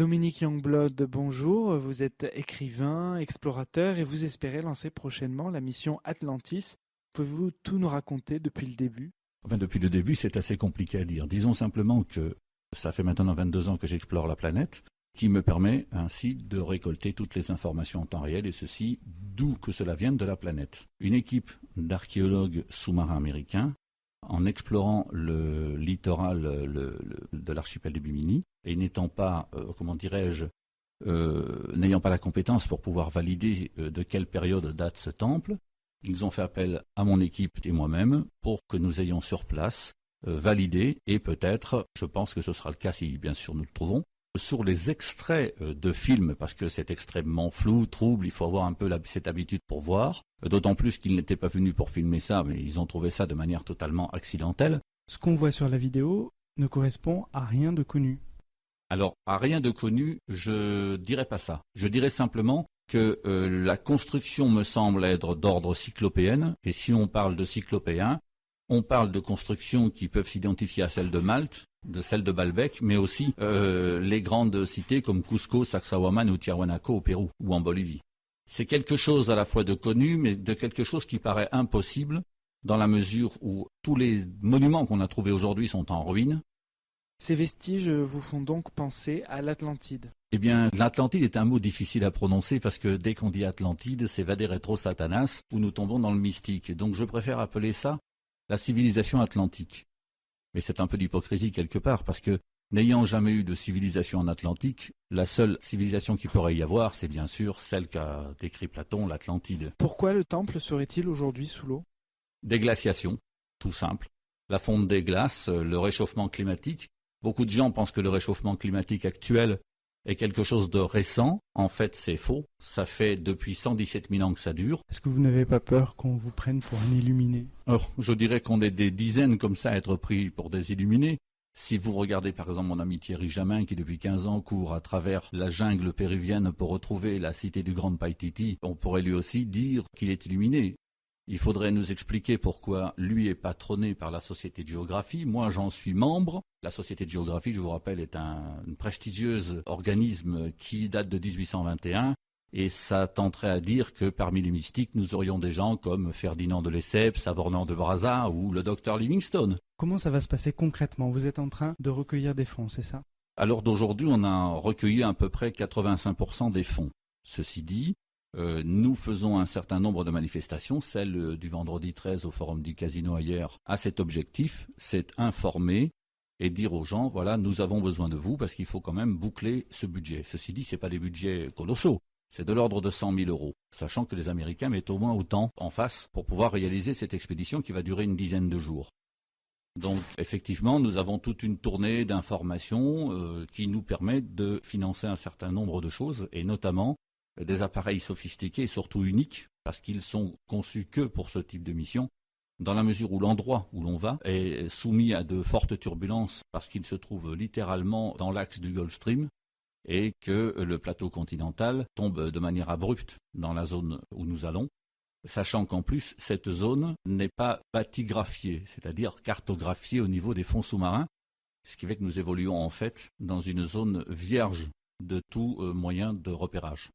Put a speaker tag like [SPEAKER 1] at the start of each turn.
[SPEAKER 1] Dominique Youngblood, bonjour. Vous êtes écrivain, explorateur et vous espérez lancer prochainement la mission Atlantis. Pouvez-vous tout nous raconter depuis le début ?
[SPEAKER 2] Depuis le début, c'est assez compliqué à dire. Disons simplement que ça fait maintenant 22 ans que j'explore la planète, qui me permet ainsi de récolter toutes les informations en temps réel, et ceci, d'où que cela vienne de la planète. Une équipe d'archéologues sous-marins américains, en explorant le littoral de l'archipel des Bimini, et n'étant pas, n'ayant pas la compétence pour pouvoir valider de quelle période date ce temple, ils ont fait appel à mon équipe et moi-même pour que nous ayons sur place validé, et peut-être, je pense que ce sera le cas si bien sûr nous le trouvons, sur les extraits de films, parce que c'est extrêmement flou, trouble, il faut avoir un peu cette habitude pour voir, d'autant plus qu'ils n'étaient pas venus pour filmer ça, mais ils ont trouvé ça de manière totalement accidentelle.
[SPEAKER 1] Ce qu'on voit sur la vidéo ne correspond à rien de connu.
[SPEAKER 2] Alors, à rien de connu, je dirais pas ça. Je dirais simplement que la construction me semble être d'ordre cyclopéenne, et si on parle de cyclopéen, on parle de constructions qui peuvent s'identifier à celle de Malte, de celle de Baalbek, mais aussi les grandes cités comme Cusco, Sacsayhuamán ou Tiahuanaco au Pérou ou en Bolivie. C'est quelque chose à la fois de connu, mais de quelque chose qui paraît impossible, dans la mesure où tous les monuments qu'on a trouvés aujourd'hui sont en ruine.
[SPEAKER 1] Ces vestiges vous font donc penser à l'Atlantide.
[SPEAKER 2] Eh bien, l'Atlantide est un mot difficile à prononcer parce que dès qu'on dit Atlantide, c'est Vade Retro Satanas, où nous tombons dans le mystique. Donc je préfère appeler ça la civilisation atlantique. Mais c'est un peu d'hypocrisie quelque part, parce que n'ayant jamais eu de civilisation en Atlantique, la seule civilisation qui pourrait y avoir, c'est bien sûr celle qu'a décrit Platon, l'Atlantide.
[SPEAKER 1] Pourquoi le temple serait-il aujourd'hui sous l'eau ?
[SPEAKER 2] Des glaciations, tout simple. La fonte des glaces, le réchauffement climatique. Beaucoup de gens pensent que le réchauffement climatique actuel est quelque chose de récent. En fait, c'est faux. Ça fait depuis 117 000 ans que ça dure.
[SPEAKER 1] Est-ce que vous n'avez pas peur qu'on vous prenne pour un illuminé ?
[SPEAKER 2] Alors, je dirais qu'on est des dizaines comme ça à être pris pour des illuminés. Si vous regardez par exemple mon ami Thierry Jamin, qui depuis 15 ans court à travers la jungle péruvienne pour retrouver la cité du Grand Paititi, on pourrait lui aussi dire qu'il est illuminé. Il faudrait nous expliquer pourquoi lui est patronné par la Société de Géographie. Moi, j'en suis membre. La Société de Géographie, je vous rappelle, est un prestigieuse organisme qui date de 1821. Et ça tenterait à dire que parmi les mystiques, nous aurions des gens comme Ferdinand de Lesseps, Savornan de Brazza ou le docteur Livingstone.
[SPEAKER 1] Comment ça va se passer concrètement ? Vous êtes en train de recueillir des fonds, c'est ça ?
[SPEAKER 2] À l'heure d'aujourd'hui, on a recueilli à peu près 85% des fonds. Ceci dit, nous faisons un certain nombre de manifestations. Celle du vendredi 13 au Forum du Casino hier a cet objectif, c'est informer et dire aux gens, voilà, nous avons besoin de vous parce qu'il faut quand même boucler ce budget. Ceci dit, c'est pas des budgets colossaux, c'est de l'ordre de 100 000 €, sachant que les Américains mettent au moins autant en face pour pouvoir réaliser cette expédition qui va durer une dizaine de jours. Donc, effectivement, nous avons toute une tournée d'informations qui nous permet de financer un certain nombre de choses, et notamment des appareils sophistiqués et surtout uniques, parce qu'ils sont conçus que pour ce type de mission, dans la mesure où l'endroit où l'on va est soumis à de fortes turbulences, parce qu'il se trouve littéralement dans l'axe du Gulf Stream, et que le plateau continental tombe de manière abrupte dans la zone où nous allons, sachant qu'en plus, cette zone n'est pas bathygraphiée, c'est-à-dire cartographiée au niveau des fonds sous-marins, ce qui fait que nous évoluons en fait dans une zone vierge de tout moyen de repérage.